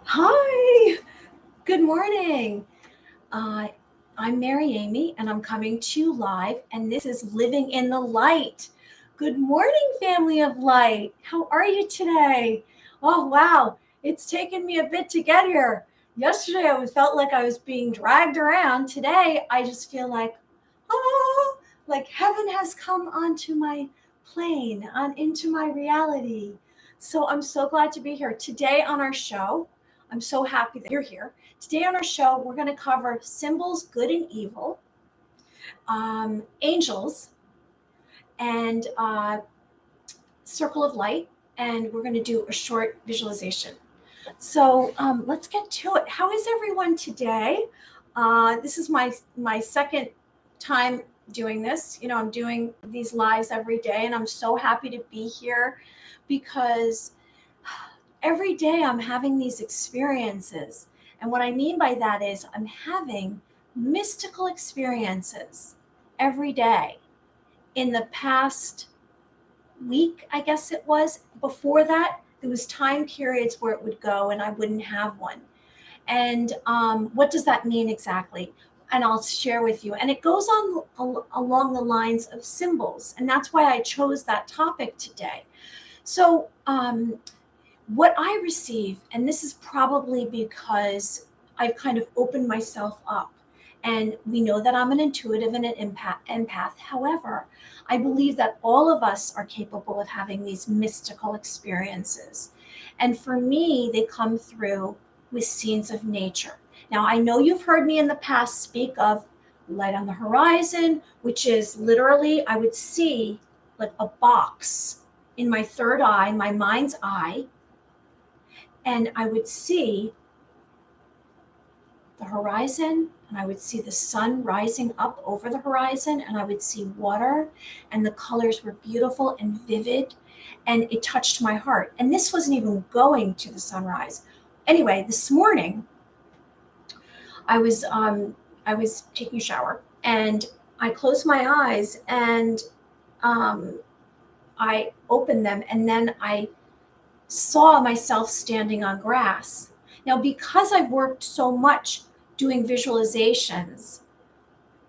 Hi, good morning. Uh, I'm Mary Amy, and I'm coming to you live, and this is Living in the Light. Good morning, family of light. How are you today? Oh, wow, it's taken me a bit to get here. Yesterday, felt like I was being dragged around. Today, I just feel oh, like heaven has come onto my plane, on into my reality. So I'm so glad to be here today on our show. I'm so happy that you're here. Today on our show, we're going to cover symbols, good and evil, angels, and circle of light, and we're going to do a short visualization. So let's get to it. How is everyone today? This is my second time doing this. I'm doing these lives every day, and I'm so happy to be here because every day I'm having these experiences. And what I mean by that is I'm having mystical experiences every day. In the past week, I guess it was, before that, there was time periods where it would go and I wouldn't have one. And what does that mean exactly? And I'll share with you. And it goes on along the lines of symbols. And that's why I chose that topic today. So, what I receive, and this is probably because I've kind of opened myself up, and we know that I'm an intuitive and an empath. However, I believe that all of us are capable of having these mystical experiences. And for me, they come through with scenes of nature. Now, I know you've heard me in the past speak of light on the horizon, which is literally, I would see like a box in my third eye, my mind's eye, and I would see the horizon, and I would see the sun rising up over the horizon, and I would see water, and the colors were beautiful and vivid, and it touched my heart. And this wasn't even going to the sunrise. Anyway, this morning I was I was taking a shower, and I closed my eyes, and um, I opened them, and then I saw myself standing on grass. Now, because I've worked so much doing visualizations,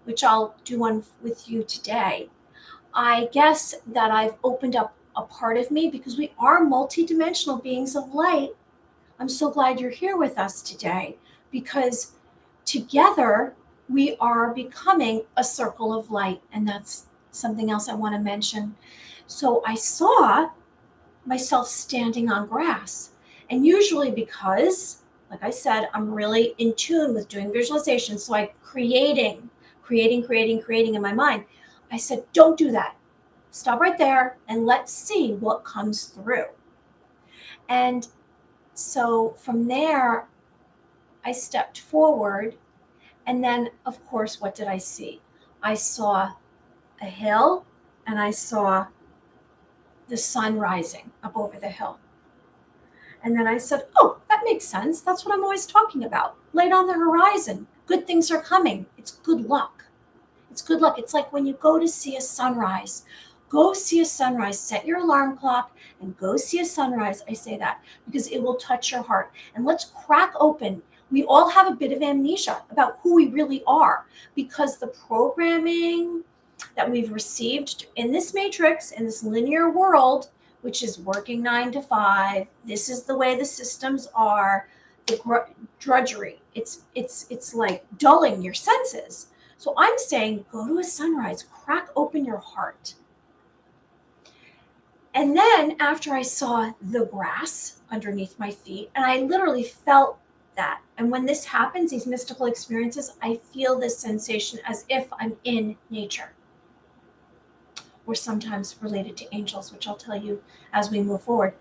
which I'll do one with you today, I guess that I've opened up a part of me because we are multidimensional beings of light. I'm so glad you're here with us today because together we are becoming a circle of light. And that's something else I want to mention. So I saw myself standing on grass. And usually, because, like I said, I'm really in tune with doing visualization. So I'm creating in my mind. I said, don't do that. Stop right there and let's see what comes through. And so from there, I stepped forward. And then, of course, what did I see? I saw a hill, and I saw the sun rising up over the hill. And then I said, oh, that makes sense. That's what I'm always talking about. Light on the horizon. Good things are coming. It's good luck. It's good luck. It's like when you go to see a sunrise. Go see a sunrise. Set your alarm clock and go see a sunrise. I say that because it will touch your heart. And let's crack open. We all have a bit of amnesia about who we really are because the programming that we've received in this matrix, in this linear world, which is working 9 to 5. This is the way the systems are. The drudgery. It's like dulling your senses. So I'm saying, go to a sunrise, crack open your heart. And then after I saw the grass underneath my feet, and I literally felt that. And when this happens, these mystical experiences, I feel this sensation as if I'm in nature. Or sometimes related to angels, which I'll tell you as we move forward.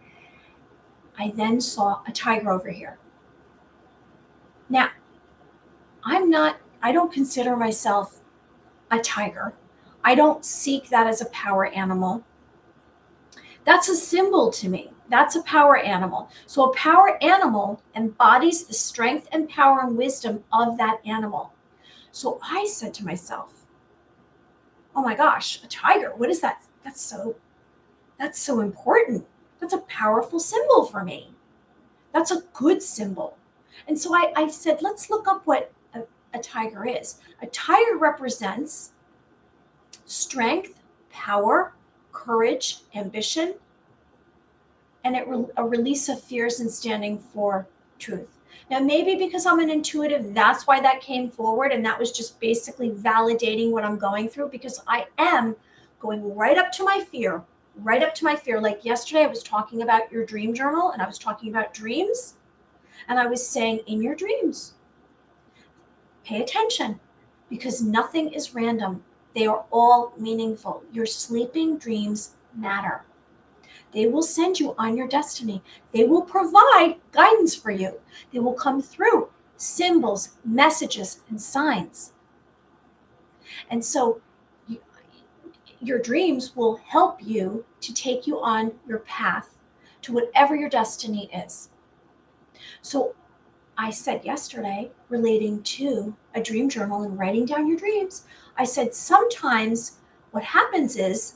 I then saw a tiger over here. Now, I don't consider myself a tiger. I don't seek that as a power animal. That's a symbol to me. That's a power animal. So a power animal embodies the strength and power and wisdom of that animal. So I said to myself, oh my gosh, a tiger, what is that? That's so important. That's a powerful symbol for me. That's a good symbol. And so I said, let's look up what a tiger is. A tiger represents strength, power, courage, ambition, and a release of fears and standing for truth. Now, maybe because I'm an intuitive, that's why that came forward. And that was just basically validating what I'm going through, because I am going right up to my fear, right up to my fear. Like yesterday, I was talking about your dream journal and I was talking about dreams. And I was saying, in your dreams, pay attention, because nothing is random. They are all meaningful. Your sleeping dreams matter. They will send you on your destiny. They will provide guidance for you. They will come through symbols, messages, and signs. And so your dreams will help you to take you on your path to whatever your destiny is. So I said yesterday, relating to a dream journal and writing down your dreams, I said sometimes what happens is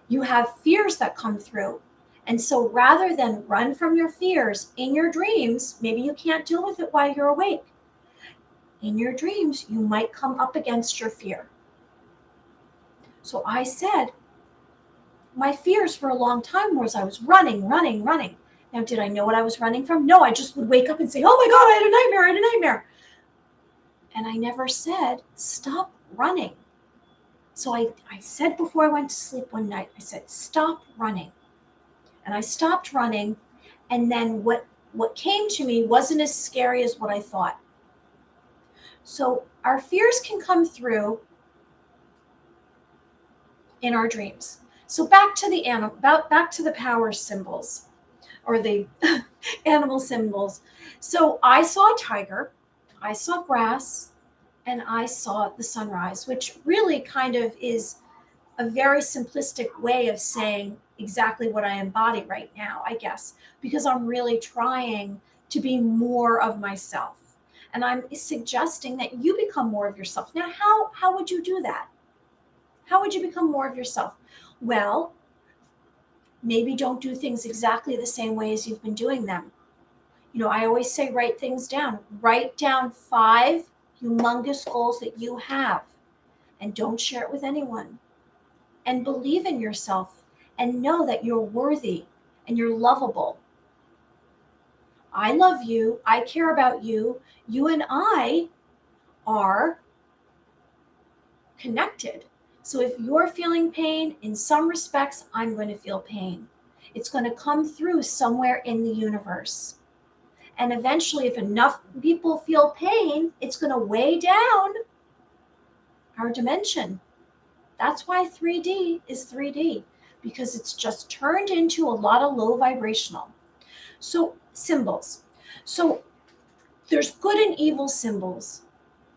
you have fears that come through. And so rather than run from your fears in your dreams, maybe you can't deal with it while you're awake. In your dreams, you might come up against your fear. So I said, my fears for a long time was I was running. Now, did I know what I was running from? No, I just would wake up and say, oh my God, I had a nightmare. And I never said, stop running. So I said before I went to sleep one night, I said, stop running. And I stopped running. And then what came to me wasn't as scary as what I thought. So our fears can come through in our dreams. So back to the power symbols, or the animal symbols. So I saw a tiger, I saw grass, and I saw the sunrise, which really kind of is a very simplistic way of saying exactly what I embody right now, I guess, because I'm really trying to be more of myself. And I'm suggesting that you become more of yourself. Now, how would you do that? How would you become more of yourself? Well, maybe don't do things exactly the same way as you've been doing them. You know, I always say, write things down. Write down 5 humongous goals that you have, and don't share it with anyone. And believe in yourself and know that you're worthy and you're lovable. I love you. I care about you. You and I are connected. So if you're feeling pain, in some respects, I'm going to feel pain. It's going to come through somewhere in the universe. And eventually, if enough people feel pain, it's going to weigh down our dimension. That's why 3D is 3D, because it's just turned into a lot of low vibrational. So symbols. So there's good and evil symbols,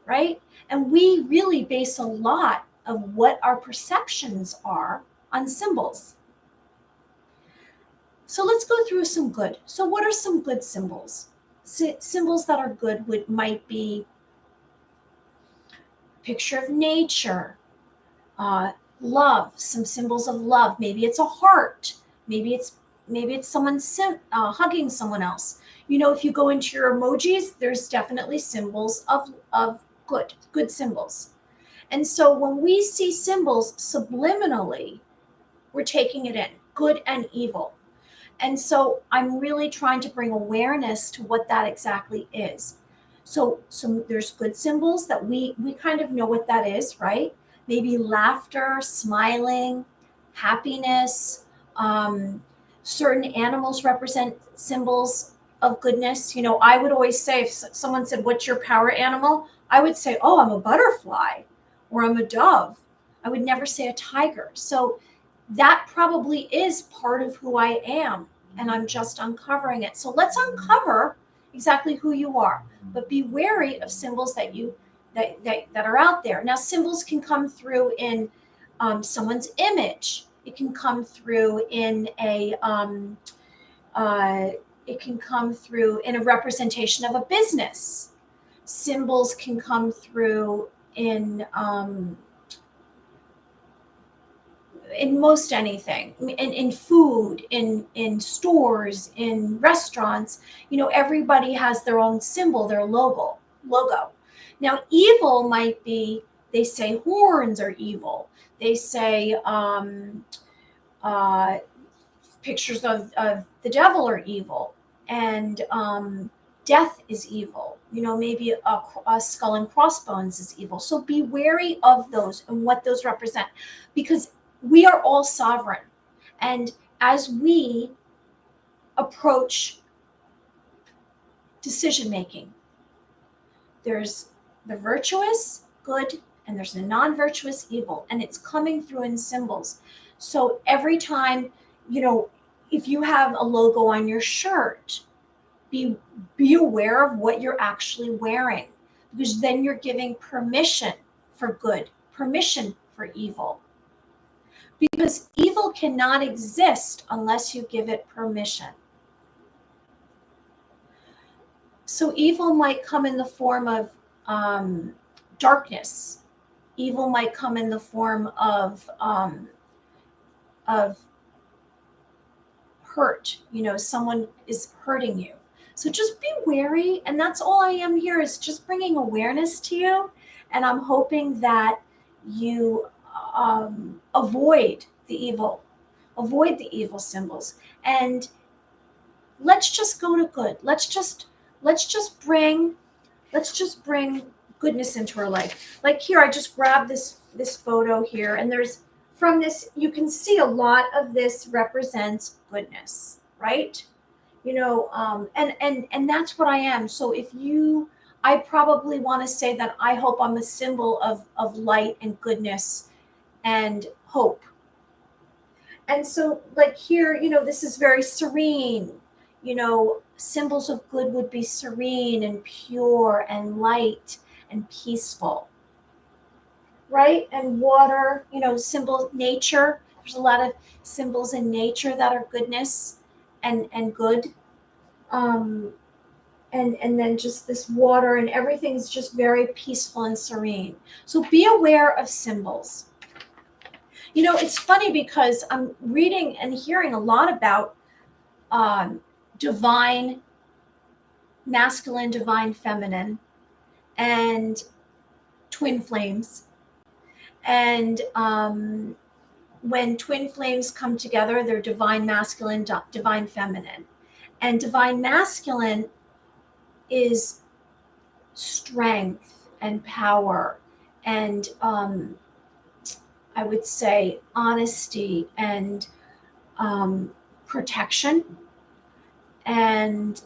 right? And we really base a lot of what our perceptions are on symbols. So let's go through some good. So what are some good symbols? Symbols that are good might be picture of nature, love, some symbols of love. Maybe it's a heart. Maybe it's someone hugging someone else. You know, if you go into your emojis, there's definitely symbols of good symbols. And so when we see symbols subliminally, we're taking it in, good and evil. And so I'm really trying to bring awareness to what that exactly is. So there's good symbols that we kind of know what that is, right? Maybe laughter, smiling, happiness. Certain animals represent symbols of goodness. You know, I would always say, if someone said, what's your power animal? I would say, oh, I'm a butterfly, or I'm a dove. I would never say a tiger. So that probably is part of who I am, and I'm just uncovering it. So let's uncover exactly who you are, but be wary of symbols that are out there. Now, symbols can come through in someone's image. It can come through in a representation of a business. Symbols can come through in in most anything, in food, in stores, in restaurants, everybody has their own symbol, their logo. Now, evil might be, they say horns are evil. They say uh, pictures of the devil are evil, and death is evil. Maybe a skull and crossbones is evil. So be wary of those and what those represent, because we are all sovereign. And as we approach decision making, there's the virtuous good and there's the non-virtuous evil, and it's coming through in symbols. So every time, if you have a logo on your shirt, be aware of what you're actually wearing, because then you're giving permission for good, permission for evil, because evil cannot exist unless you give it permission. So evil might come in the form of darkness. Evil might come in the form of hurt. Someone is hurting you. So just be wary, and that's all I am here, is just bringing awareness to you. And I'm hoping that you avoid the evil symbols, and let's just go to good. Let's just bring goodness into our life. Like here, I just grabbed this photo here, and there's, from this, you can see a lot of this represents goodness, right? And that's what I am. So I probably want to say that I hope I'm a symbol of light and goodness and hope. And so, like here, this is very serene. Symbols of good would be serene and pure and light and peaceful, right? And water, symbol, nature. There's a lot of symbols in nature that are goodness and good. And then just this water, and everything's just very peaceful and serene. So be aware of symbols. It's funny because I'm reading and hearing a lot about divine masculine, divine feminine, and twin flames. And when twin flames come together, they're divine masculine, divine feminine. And divine masculine is strength and power and I would say honesty and protection and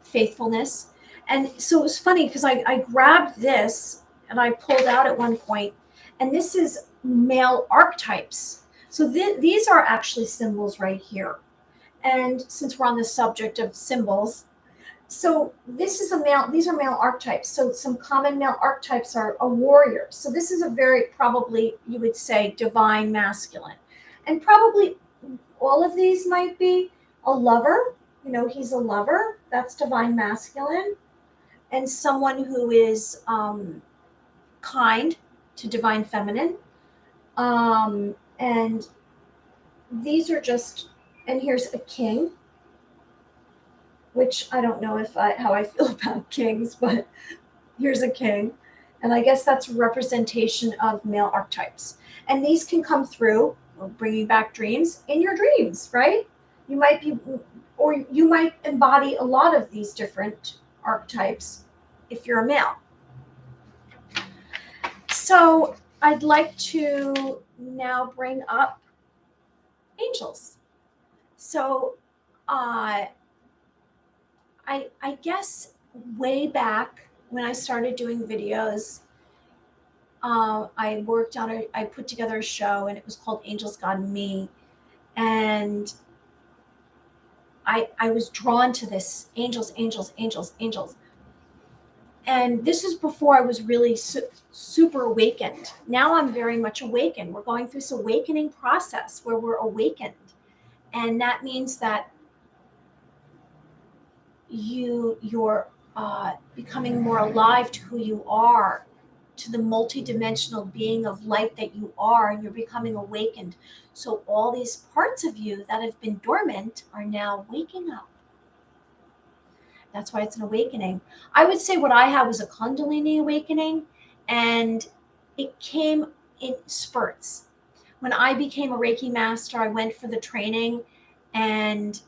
faithfulness. And so it was funny because I grabbed this and I pulled out at one point, and this is male archetypes. So these are actually symbols right here. And since we're on the subject of symbols, so these are male archetypes. So some common male archetypes are a warrior. So this is a very, probably you would say, divine masculine. And probably all of these might be a lover. He's a lover. That's divine masculine. And someone who is kind, to divine feminine. And these are just, and here's a king, which I don't know how I feel about kings, but here's a king. And I guess that's a representation of male archetypes. And these can come through, bringing back dreams, in your dreams, right? You might embody a lot of these different archetypes if you're a male. So I'd like to now bring up angels. So I guess way back when I started doing videos, I put together a show, and it was called Angels, God, and Me. And I was drawn to this, angels. And this is before I was really super awakened. Now I'm very much awakened. We're going through this awakening process where we're awakened. And that means that you're becoming more alive to who you are, to the multidimensional being of light that you are, and you're becoming awakened. So all these parts of you that have been dormant are now waking up. That's why it's an awakening. I would say what I had was a Kundalini awakening, and it came in spurts. When I became a Reiki master, I went for the training, and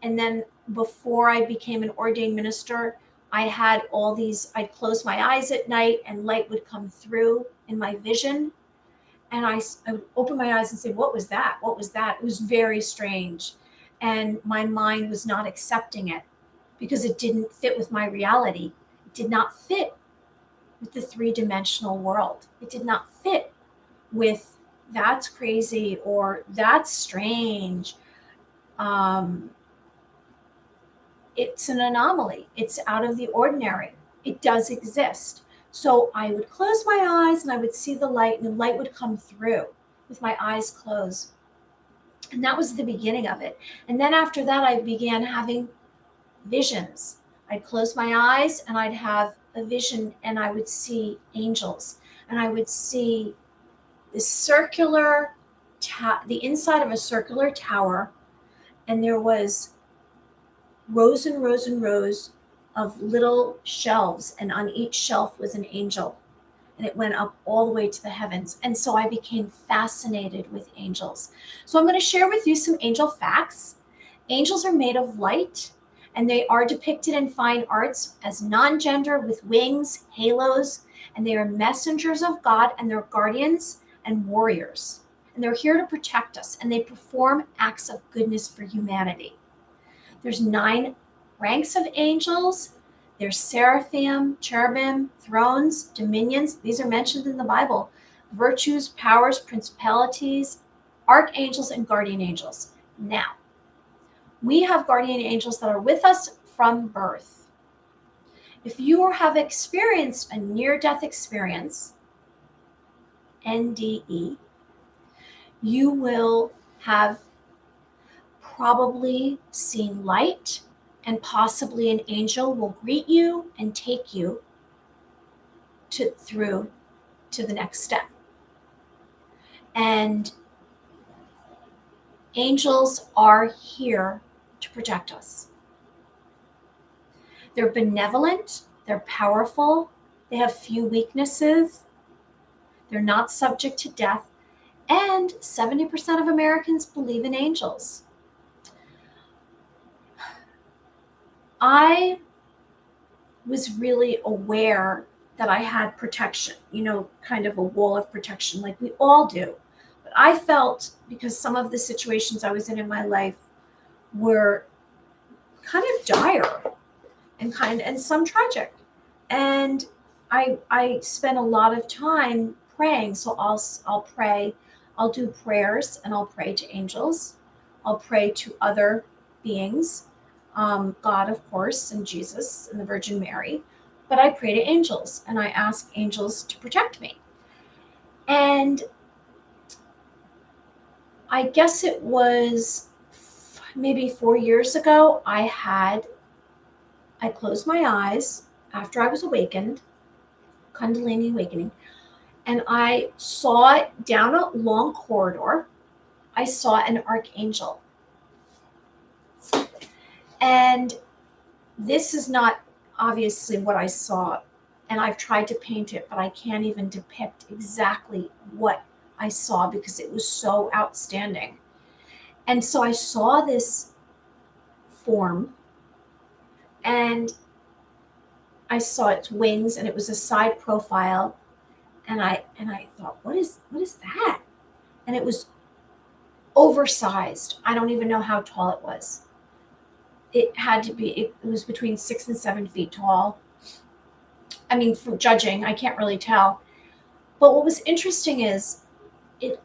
then before I became an ordained minister, I had all these, I'd close my eyes at night and light would come through in my vision. And I would open my eyes and say, what was that? What was that? It was very strange. And my mind was not accepting it because it didn't fit with my reality. It did not fit with the three-dimensional world. It did not fit with that's crazy or that's strange. It's an anomaly. It's out of the ordinary. It does exist. So I would close my eyes and I would see the light, and the light would come through with my eyes closed. And that was the beginning of it. And then after that, I began having visions. I'd close my eyes and I'd have a vision, and I would see angels, and I would see this circular, the inside of a circular tower, and there was rows and rows and rows of little shelves, and on each shelf was an angel, and it went up all the way to the heavens. And so I became fascinated with angels. So I'm going to share with you some angel facts. Angels are made of light, and they are depicted in fine arts as non-gender with wings, halos, and they are messengers of God, and they're guardians and warriors. And they're here to protect us, and they perform acts of goodness for humanity. There's 9 ranks of angels. There's seraphim, cherubim, thrones, dominions. These are mentioned in the Bible. Virtues, powers, principalities, archangels, and guardian angels. Now, we have guardian angels that are with us from birth. If you have experienced a near-death experience, NDE, you will have probably seen light, and possibly an angel will greet you and take you through to the next step. And angels are here to protect us. They're benevolent, they're powerful, they have few weaknesses, they're not subject to death, and 70% of Americans believe in angels. I was really aware that I had protection, kind of a wall of protection like we all do. But I felt, because some of the situations I was in my life were kind of dire and some tragic. And I spent a lot of time praying. So I'll pray, I'll do prayers, and I'll pray to angels. I'll pray to other beings. God, of course, and Jesus and the Virgin Mary, but I pray to angels, and I ask angels to protect me. And I guess it was maybe 4 years ago, I closed my eyes after I was awakened, Kundalini awakening, and I saw down a long corridor, I saw an archangel. And this is not obviously what I saw, and I've tried to paint it, but I can't even depict exactly what I saw because it was so outstanding. And so I saw this form, and I saw its wings, and it was a side profile, and I thought, what is that? And it was oversized. I don't even know how tall it was. It was between 6 and 7 feet tall. I mean, from judging, I can't really tell. But what was interesting is its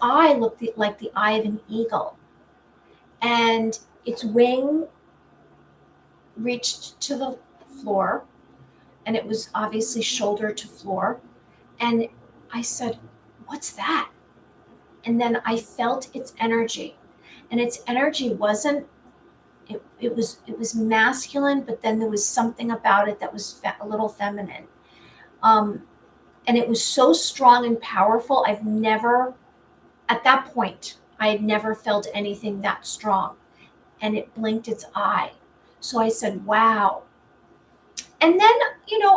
eye looked like the eye of an eagle, and its wing reached to the floor, and it was obviously shoulder to floor. And I said, what's that? And then I felt its energy. And its energy wasn't it was masculine, but then there was something about it that was a little feminine. Um, and it was so strong and powerful. I've never, at that point, I had never felt anything that strong. And it blinked its eye. So I said, wow. And then,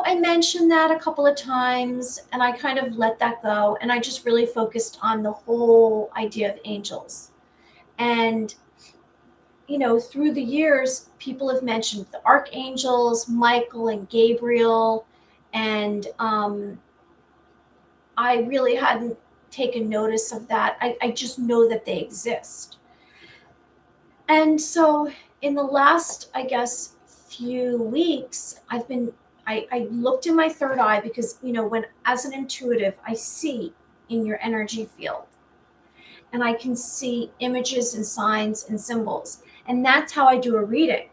I mentioned that a couple of times and I kind of let that go. And I just really focused on the whole idea of angels. And, through the years, people have mentioned the archangels, Michael and Gabriel. And I really hadn't taken notice of that. I just know that they exist. And so in the last, I guess, few weeks, I looked in my third eye because, when as an intuitive, I see in your energy field and I can see images and signs and symbols. And that's how I do a reading.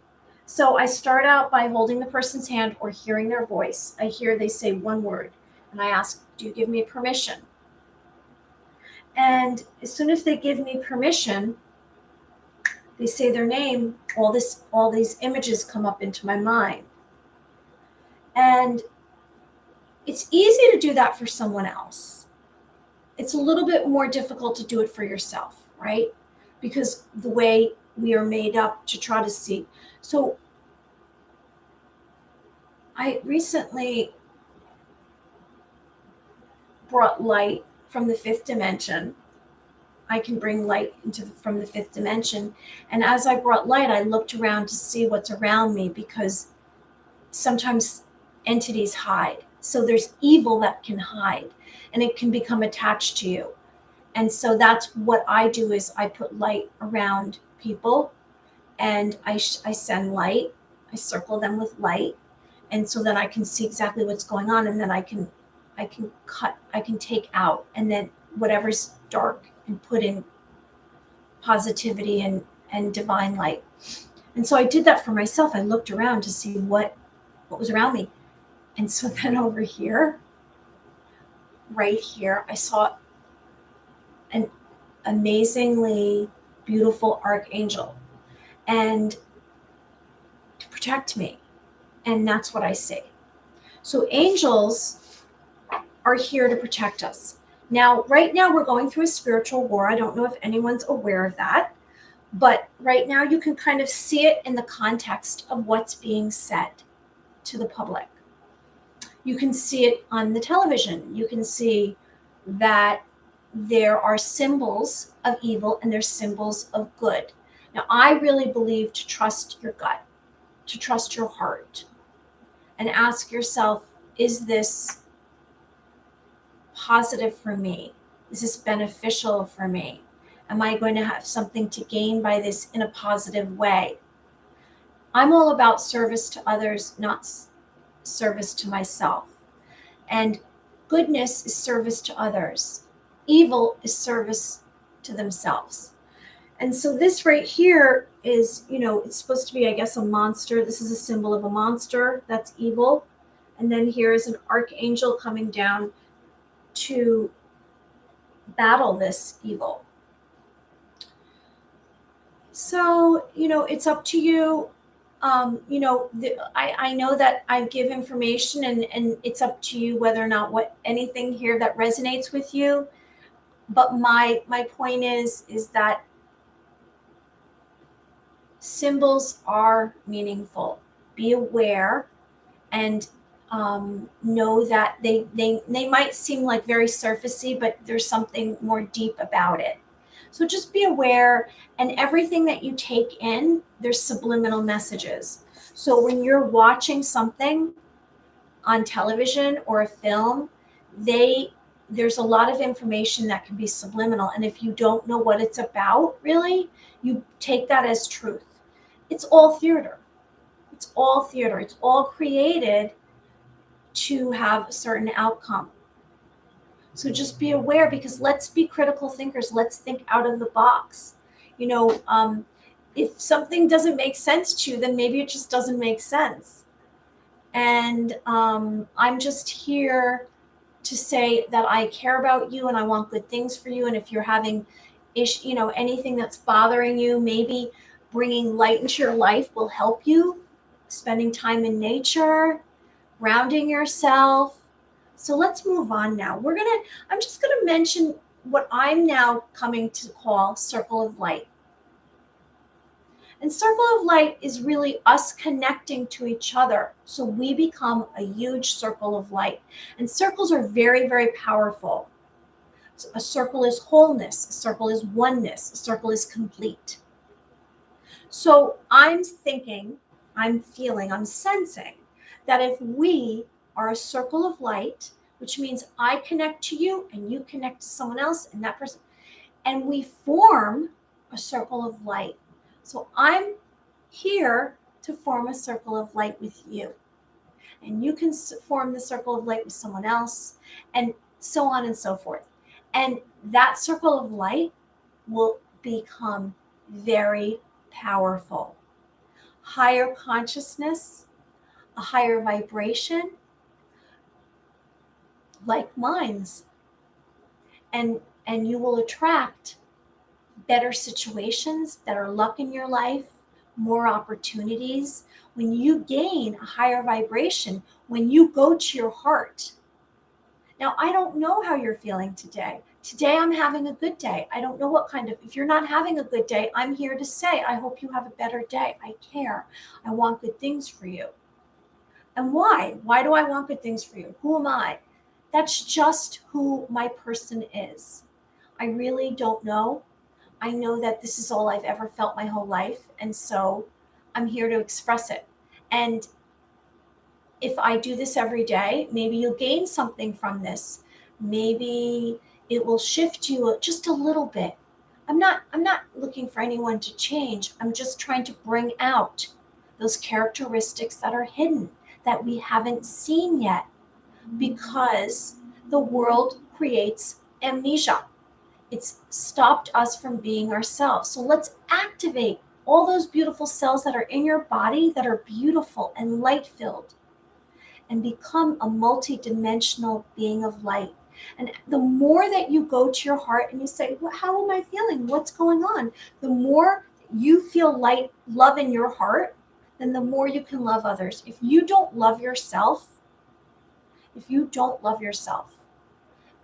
So I start out by holding the person's hand or hearing their voice. I hear they say one word and I ask, do you give me permission? And as soon as they give me permission, they say their name, all these images come up into my mind. And it's easy to do that for someone else. It's a little bit more difficult to do it for yourself, right? Because the way we are made up to try to see. So I recently brought light from the fifth dimension. I can bring light from the fifth dimension. And as I brought light, I looked around to see what's around me because sometimes entities hide. So there's evil that can hide and it can become attached to you. And so that's what I do is I put light around people and I send light. I circle them with light. And so then I can see exactly what's going on. And then I can take out, and then whatever's dark and put in positivity and divine light. And so I did that for myself. I looked around to see what was around me. And so then over here, right here, I saw an amazingly beautiful archangel and to protect me. And that's what I see. So angels are here to protect us. Now, right now we're going through a spiritual war. I don't know if anyone's aware of that, but right now you can kind of see it in the context of what's being said to the public. You can see it on the television. You can see that there are symbols of evil and there's symbols of good. Now, I really believe to trust your gut, to trust your heart, and ask yourself, is this positive for me? Is this beneficial for me? Am I going to have something to gain by this in a positive way? I'm all about service to others, not service to myself. And goodness is service to others. Evil is service to themselves. And so this right here is, it's supposed to be, I guess, a monster. This is a symbol of a monster. That's evil. And then here is an archangel coming down to battle this evil. So, it's up to you. I know that I give information and it's up to you whether or not anything here that resonates with you. But my point is that symbols are meaningful. Be aware and know that they might seem like very surfacey, but there's something more deep about it. So just be aware, and everything that you take in, there's subliminal messages. So when you're watching something on television or a film, there's a lot of information that can be subliminal. And if you don't know what it's about, really, you take that as truth. It's all theater. It's all theater. It's all created to have a certain outcome. So just be aware, because let's be critical thinkers. Let's think out of the box. If something doesn't make sense to you, then maybe it just doesn't make sense. And I'm just here to say that I care about you and I want good things for you. And if you're having anything that's bothering you, maybe bringing light into your life will help you. Spending time in nature, grounding yourself. So let's move on now. I'm just gonna mention what I'm now coming to call circle of light. And circle of light is really us connecting to each other. So we become a huge circle of light. And circles are very, very powerful. So a circle is wholeness, a circle is oneness, a circle is complete. So I'm thinking, I'm feeling, I'm sensing that if we are a circle of light, which means I connect to you and you connect to someone else and that person, and we form a circle of light. So I'm here to form a circle of light with you. And you can form the circle of light with someone else, and so on and so forth. And that circle of light will become very powerful. Higher consciousness, a higher vibration, like minds. And you will attract better situations, better luck in your life, more opportunities. When you gain a higher vibration, when you go to your heart. Now, I don't know how you're feeling today. Today, I'm having a good day. I don't know what kind of, if you're not having a good day, I'm here to say, I hope you have a better day. I care. I want good things for you. And why? Why do I want good things for you? Who am I? That's just who my person is. I really don't know. I know that this is all I've ever felt my whole life. And so I'm here to express it. And if I do this every day, maybe you'll gain something from this. Maybe it will shift you just a little bit. I'm not looking for anyone to change. I'm just trying to bring out those characteristics that are hidden, that we haven't seen yet, because the world creates amnesia. It's stopped us from being ourselves. So let's activate all those beautiful cells that are in your body that are beautiful and light-filled, and become a multi-dimensional being of light. And the more that you go to your heart and you say, well, how am I feeling? What's going on? The more you feel light, love in your heart, then the more you can love others. If you don't love yourself,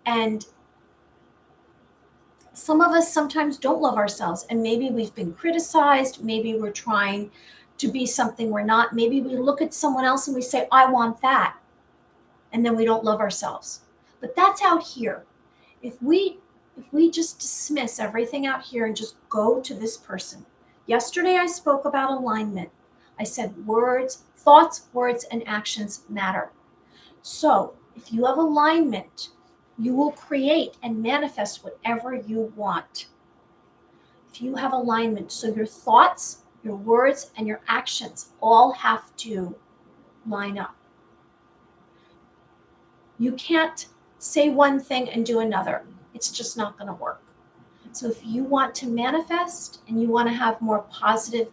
and some of us sometimes don't love ourselves, and maybe we've been criticized, maybe we're trying to be something we're not, maybe we look at someone else and we say, I want that, and then we don't love ourselves. But that's out here. If we just dismiss everything out here and just go to this person. Yesterday I spoke about alignment. I said thoughts, words, and actions matter. So if you have alignment, you will create and manifest whatever you want. If you have alignment, so your thoughts, your words, and your actions all have to line up. You can't say one thing and do another. It's just not going to work. So if you want to manifest and you want to have more positive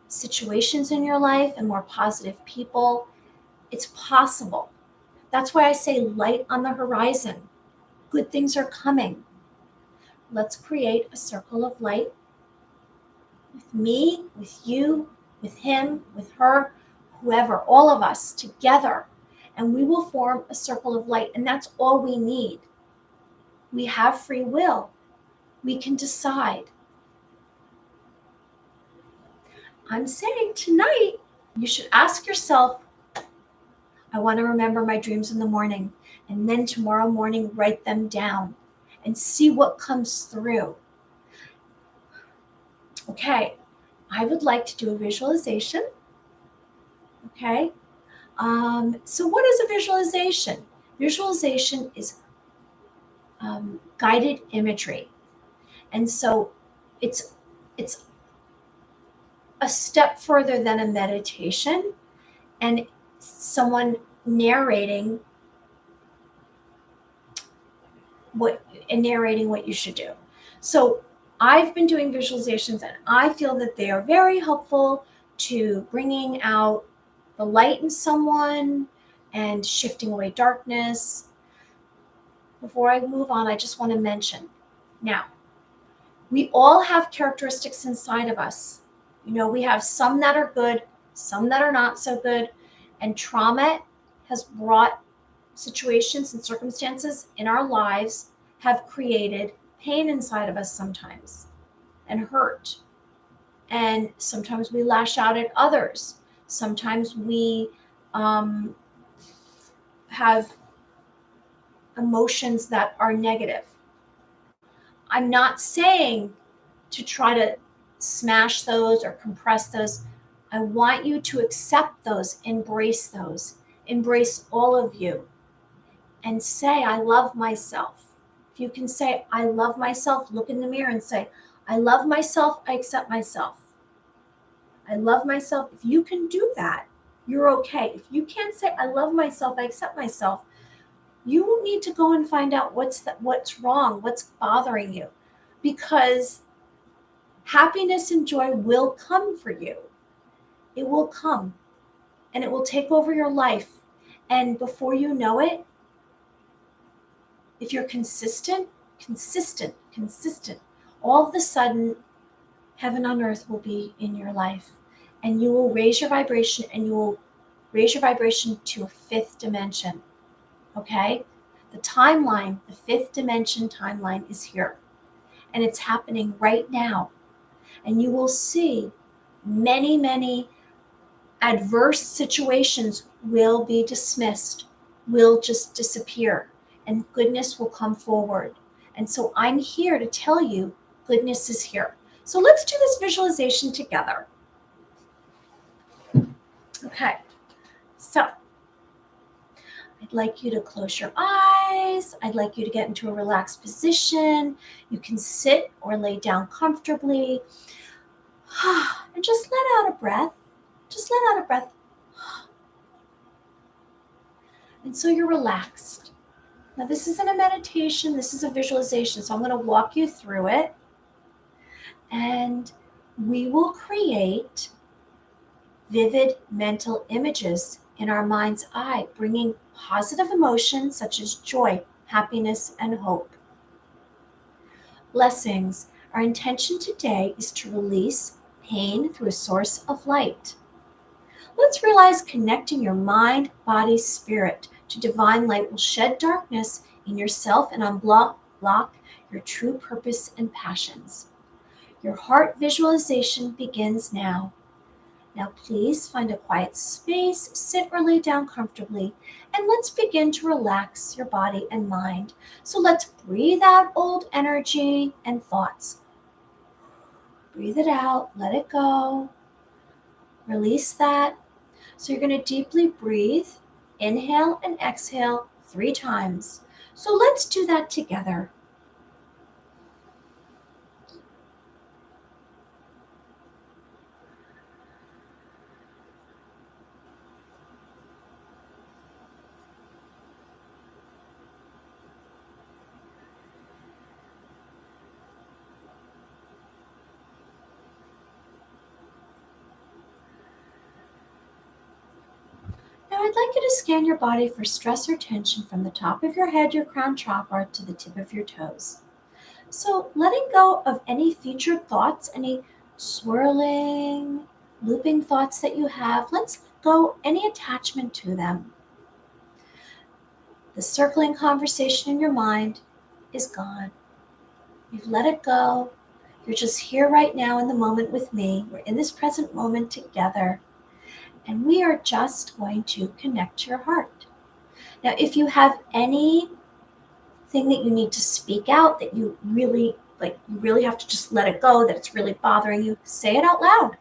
situations in your life and more positive people, it's possible. That's why I say light on the horizon. Good things are coming. Let's create a circle of light with me, with you, with him, with her, whoever, all of us together. And we will form a circle of light. And that's all we need. We have free will. We can decide. I'm saying tonight, you should ask yourself, I want to remember my dreams in the morning. And then tomorrow morning, write them down and see what comes through. Okay, I would like to do a visualization. Okay, so what is a visualization? Visualization is guided imagery. And so it's a step further than a meditation and someone narrating what you should do. So I've been doing visualizations and I feel that they are very helpful to bringing out the light in someone and shifting away darkness. Before I move on, I just want to mention, now, we all have characteristics inside of us We have some that are good, some that are not so good. And trauma has brought situations and circumstances in our lives have created pain inside of us sometimes and hurt. And sometimes we lash out at others. Sometimes we have emotions that are negative. I'm not saying to try to smash those or compress those. I want you to accept those, embrace all of you, and say, I love myself. If you can say, I love myself, look in the mirror and say, I love myself, I accept myself. I love myself. If you can do that, you're okay. If you can't say, I love myself, I accept myself, you need to go and find out what's wrong, what's bothering you, because happiness and joy will come for you. It will come, and it will take over your life. And before you know it, if you're consistent, all of a sudden, heaven on earth will be in your life, and you will raise your vibration, and you will raise your vibration to a fifth dimension. Okay? The timeline, the fifth dimension timeline is here, and it's happening right now. And you will see many, many adverse situations will be dismissed, will just disappear, and goodness will come forward. And so I'm here to tell you goodness is here. So let's do this visualization together. Okay, so I'd like you to close your eyes. I'd like you to get into a relaxed position. You can sit or lay down comfortably. And just let out a breath. Just let out a breath. And so you're relaxed. Now, this isn't a meditation. This is a visualization. So I'm going to walk you through it. And we will create vivid mental images in our mind's eye, bringing positive emotions such as joy, happiness, and hope. Blessings. Our intention today is to release pain through a source of light. Let's realize connecting your mind, body, spirit to divine light will shed darkness in yourself and unblock your true purpose and passions. Your heart visualization begins now. Now please find a quiet space, sit or lay down comfortably, and let's begin to relax your body and mind. So let's breathe out old energy and thoughts. Breathe it out, let it go. Release that. So you're going to deeply breathe, inhale and exhale 3 times. So let's do that together. Now I'd like you to scan your body for stress or tension from the top of your head, your crown chakra, to the tip of your toes. So letting go of any featured thoughts, any swirling, looping thoughts that you have, let's let go any attachment to them. The circling conversation in your mind is gone. You've let it go. You're just here right now in the moment with me. We're in this present moment together. And we are just going to connect to your heart. Now, if you have anything that you need to speak out, that you really have to just let it go, that it's really bothering you, say it out loud.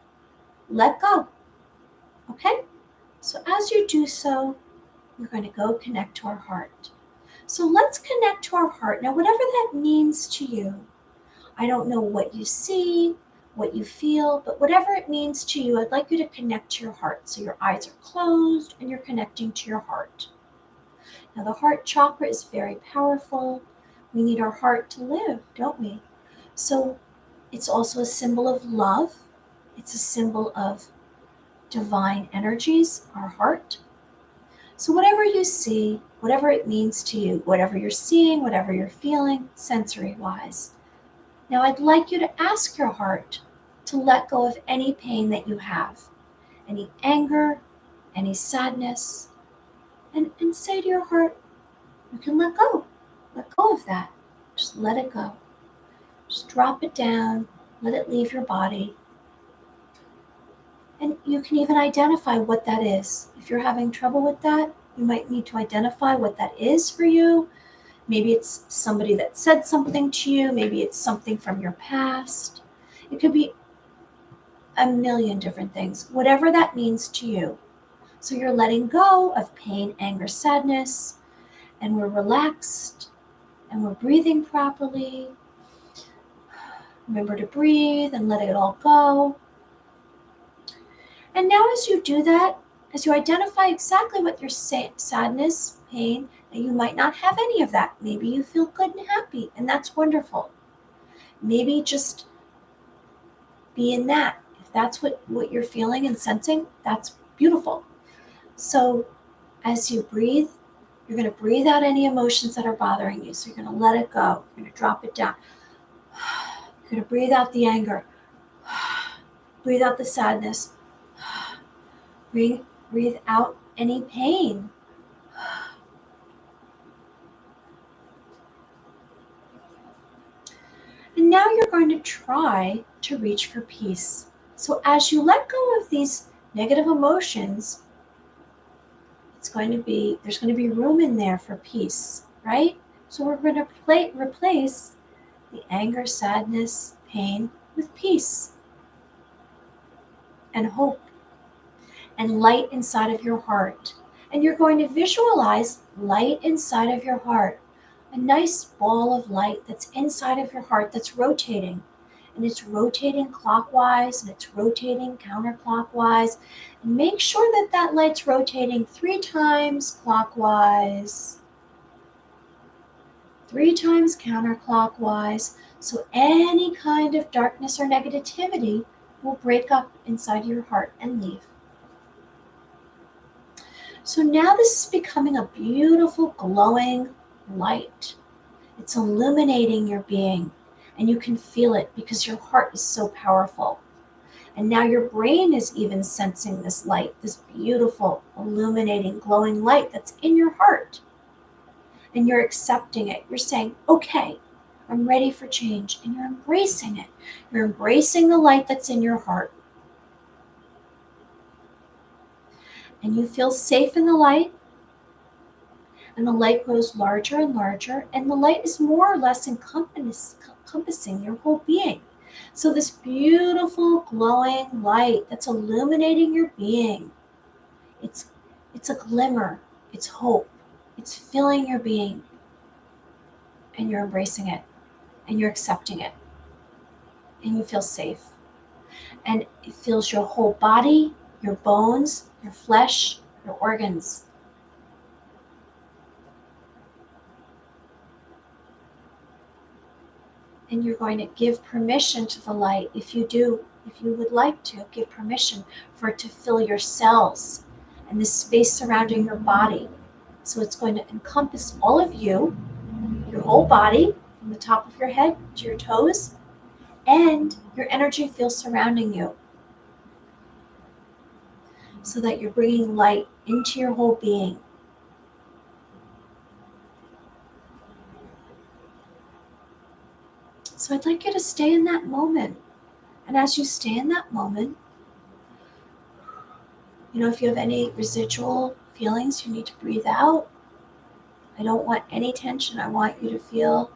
Let go. Okay? So as you do so, we're going to go connect to our heart. So let's connect to our heart. Now, whatever that means to you, I don't know what you see, what you feel, but whatever it means to you, I'd like you to connect to your heart. So your eyes are closed and you're connecting to your heart. Now the heart chakra is very powerful. We need our heart to live, don't we? So it's also a symbol of love. It's a symbol of divine energies, our heart. So whatever you see, whatever it means to you, whatever you're seeing, whatever you're feeling, sensory-wise. Now I'd like you to ask your heart, to let go of any pain that you have, any anger, any sadness, and say to your heart, you can let go. Let go of that. Just let it go. Just drop it down. Let it leave your body. And you can even identify what that is. If you're having trouble with that, you might need to identify what that is for you. Maybe it's somebody that said something to you. Maybe it's something from your past. It could be a million different things, whatever that means to you. So you're letting go of pain, anger, sadness, and we're relaxed and we're breathing properly. Remember to breathe and let it all go. And now as you do that, as you identify exactly what your sadness, pain, and you might not have any of that. Maybe you feel good and happy, and that's wonderful. Maybe just be in that. If that's what you're feeling and sensing, that's beautiful. So as you breathe, you're going to breathe out any emotions that are bothering you. So you're going to let it go. You're going to drop it down. You're going to breathe out the anger. Breathe out the sadness. Breathe out any pain. And now you're going to try to reach for peace. So as you let go of these negative emotions, there's going to be room in there for peace, right? So we're going to replace the anger, sadness, pain with peace and hope and light inside of your heart. And you're going to visualize light inside of your heart, a nice ball of light that's inside of your heart that's rotating. And it's rotating clockwise and it's rotating counterclockwise. And make sure that that light's rotating 3 times clockwise, 3 times counterclockwise. So any kind of darkness or negativity will break up inside your heart and leave. So now this is becoming a beautiful glowing light. It's illuminating your being, and you can feel it because your heart is so powerful. And now your brain is even sensing this light, this beautiful, illuminating, glowing light that's in your heart. And you're accepting it. You're saying, okay, I'm ready for change. And you're embracing it. You're embracing the light that's in your heart. And you feel safe in the light. And the light grows larger and larger. And the light is more or less encompassing your whole being. So this beautiful glowing light that's illuminating your being, it's a glimmer, it's hope, it's filling your being, and you're embracing it, and you're accepting it, and you feel safe. And it fills your whole body, your bones, your flesh, your organs. And you're going to give permission to the light. If you would like to, give permission for it to fill your cells and the space surrounding your body. So it's going to encompass all of you, your whole body, from the top of your head to your toes, and your energy field surrounding you. So that you're bringing light into your whole being. So I'd like you to stay in that moment. And as you stay in that moment, if you have any residual feelings, you need to breathe out. I don't want any tension. I want you to feel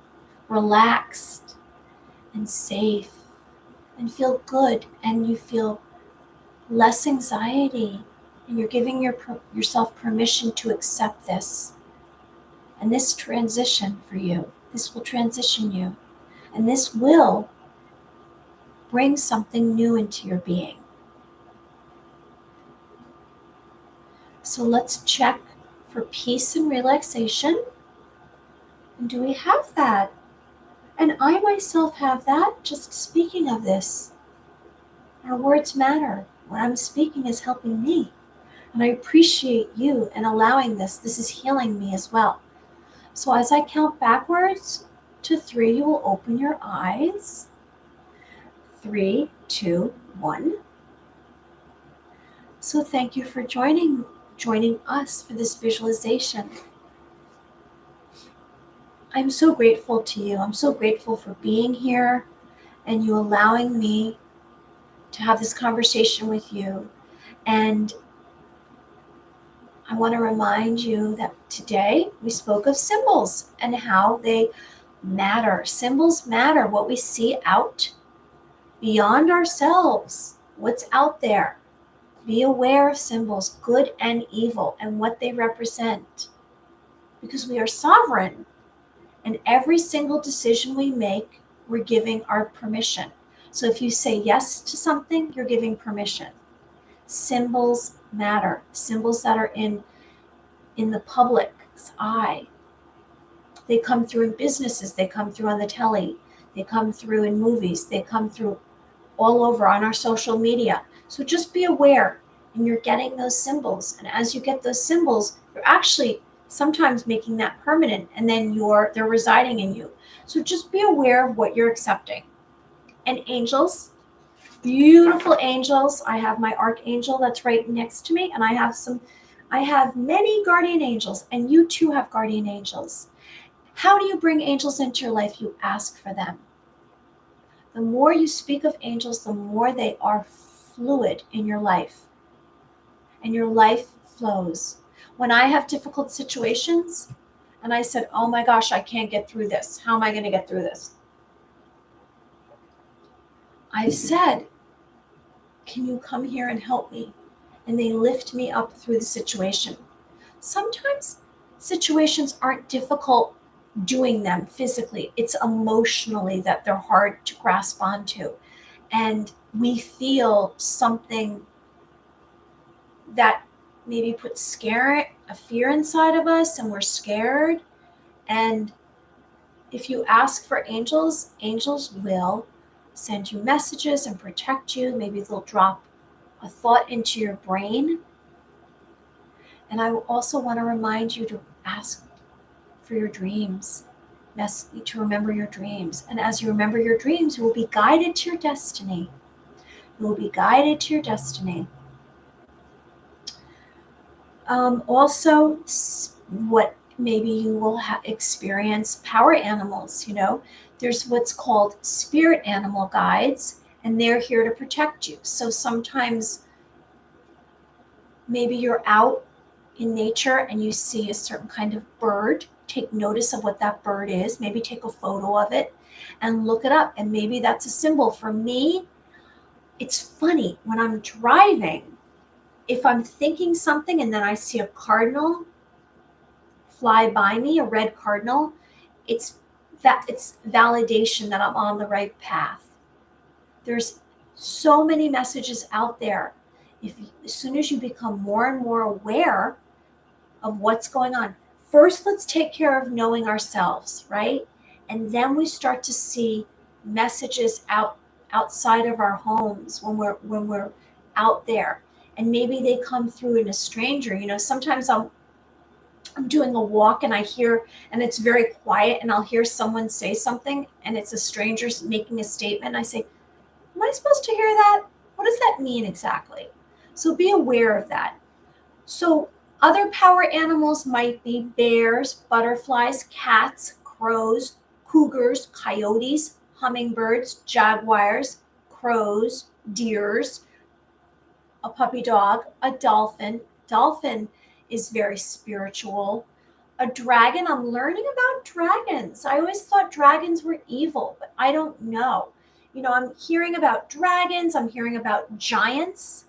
relaxed and safe and feel good, and you feel less anxiety, and you're giving yourself permission to accept this. And this transition for you, this will transition you. And this will bring something new into your being. So let's check for peace and relaxation. And do we have that? And I myself have that, just speaking of this. Our words matter. What I'm speaking is helping me. And I appreciate you and allowing this. This is healing me as well. So as I count backwards to 3, you will open your eyes. 3, 2, 1. So thank you for joining us for this visualization. I'm so grateful to you. I'm so grateful for being here and you allowing me to have this conversation with you. And I want to remind you that today we spoke of symbols and how they matter. Symbols matter. What we see out beyond ourselves, what's out there. Be aware of symbols, good and evil, and what they represent. Because we are sovereign. And every single decision we make, we're giving our permission. So if you say yes to something, you're giving permission. Symbols matter. Symbols that are in the public's eye. They come through in businesses. They come through on the telly. They come through in movies. They come through all over on our social media. So just be aware, and you're getting those symbols. And as you get those symbols, you're actually sometimes making that permanent, and then they're residing in you. So just be aware of what you're accepting. And angels, beautiful angels. I have my archangel that's right next to me, and I have many guardian angels, and you too have guardian angels. How do you bring angels into your life? You ask for them. The more you speak of angels, the more they are fluid in your life. And your life flows. When I have difficult situations, and I said, oh my gosh, I can't get through this. How am I going to get through this? I've said, can you come here and help me? And they lift me up through the situation. Sometimes situations aren't difficult doing them physically. It's emotionally that they're hard to grasp onto. And we feel something that maybe puts a fear inside of us, and we're scared. And if you ask for angels, angels will send you messages and protect you. Maybe they'll drop a thought into your brain. And I also want to remind you to ask for your dreams, to remember your dreams. And as you remember your dreams, you will be guided to your destiny. You will be guided to your destiny. Also, what maybe you will experience power animals. There's what's called spirit animal guides, and they're here to protect you. So sometimes maybe you're out in nature and you see a certain kind of bird. Take notice of what that bird is. Maybe take a photo of it and look it up. And maybe that's a symbol. For me, it's funny when I'm driving, if I'm thinking something and then I see a cardinal fly by me, a red cardinal, it's validation that I'm on the right path. There's so many messages out there. As soon as you become more and more aware of what's going on, first let's take care of knowing ourselves, right? And then we start to see messages outside of our homes when we're out there. And maybe they come through in a stranger. Sometimes I'm doing a walk and I hear, and it's very quiet, and I'll hear someone say something, and it's a stranger making a statement. I say, am I supposed to hear that? What does that mean exactly? So be aware of that. So other power animals might be bears, butterflies, cats, crows, cougars, coyotes, hummingbirds, jaguars, crows, deers, a puppy dog, a dolphin. Dolphin is very spiritual. A dragon, I'm learning about dragons. I always thought dragons were evil, but I don't know. I'm hearing about dragons, I'm hearing about giants.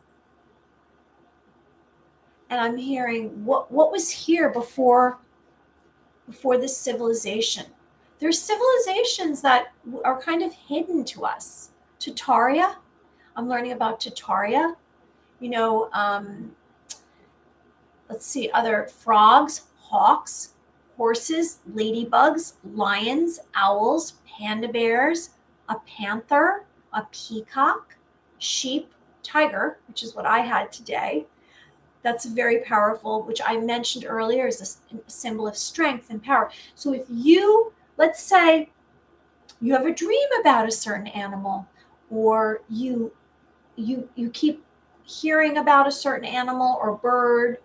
And I'm hearing what was here before this civilization. There's civilizations that are kind of hidden to us. Tartaria, I'm learning about Tartaria. Let's see, other frogs, hawks, horses, ladybugs, lions, owls, panda bears, a panther, a peacock, sheep, tiger, which is what I had today. That's very powerful, which I mentioned earlier is a symbol of strength and power. So if let's say you have a dream about a certain animal, or you keep hearing about a certain animal or bird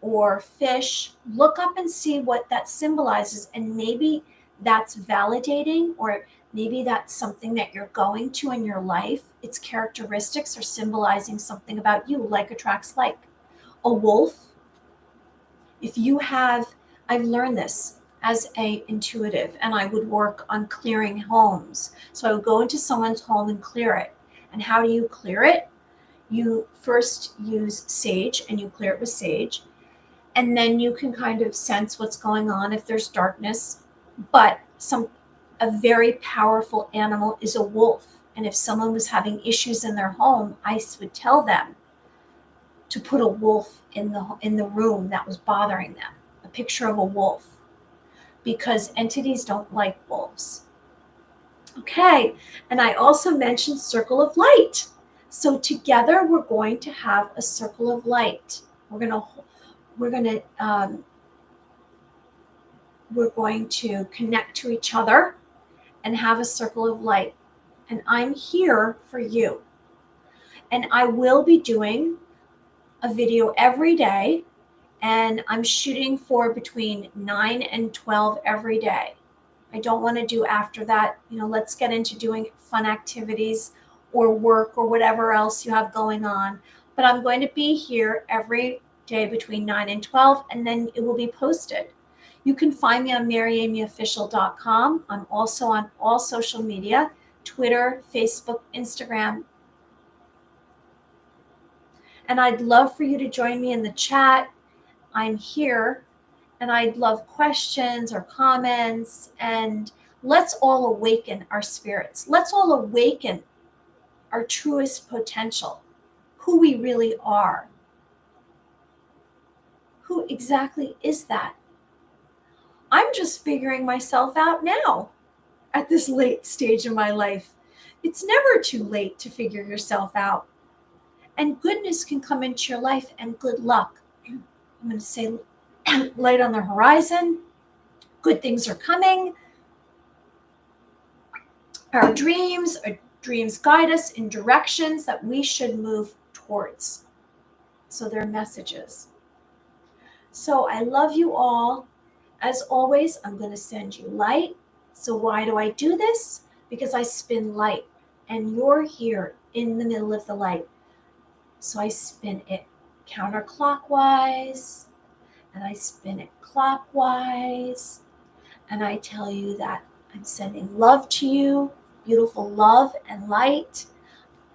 or fish, look up and see what that symbolizes. And maybe that's validating, or maybe that's something that you're going to in your life. Its characteristics are symbolizing something about you, like attracts like. A wolf, if you have, I've learned this as a intuitive, and I would work on clearing homes. So I would go into someone's home and clear it. And how do you clear it? You first use sage, and you clear it with sage. And then you can kind of sense what's going on if there's darkness. But a very powerful animal is a wolf. And if someone was having issues in their home, I would tell them to put a wolf in the room that was bothering them, a picture of a wolf, because entities don't like wolves. Okay, and I also mentioned circle of light. So together we're going to have a circle of light. We're going to connect to each other and have a circle of light. And I'm here for you. And I will be doing a video every day, and I'm shooting for between 9 and 12 every day. I don't want to do after that. Let's get into doing fun activities or work or whatever else you have going on. But I'm going to be here every day between 9 and 12, and then it will be posted. You can find me on maryamyofficial.com. I'm also on all social media, Twitter, Facebook, Instagram. And I'd love for you to join me in the chat. I'm here, and I'd love questions or comments. And let's all awaken our spirits. Let's all awaken our truest potential, who we really are. Who exactly is that? I'm just figuring myself out now at this late stage of my life. It's never too late to figure yourself out. And goodness can come into your life, and good luck. I'm going to say light on the horizon. Good things are coming. Our dreams guide us in directions that we should move towards. So they're messages. So I love you all. As always, I'm going to send you light. So why do I do this? Because I spin light, and you're here in the middle of the light. So I spin it counterclockwise, and I spin it clockwise, and I tell you that I'm sending love to you, beautiful love and light,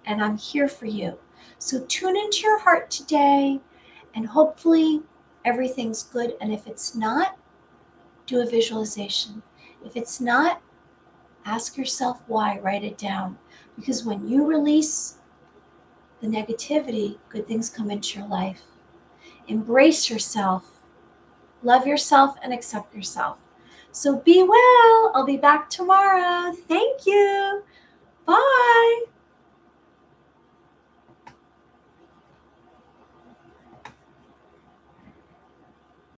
and I'm here for you. So tune into your heart today, and hopefully everything's good. And if it's not, do a visualization. If it's not, ask yourself why, write it down. Because when you release the negativity, good things come into your life. Embrace yourself, love yourself, and accept yourself. So be well. I'll be back tomorrow. Thank you. Bye.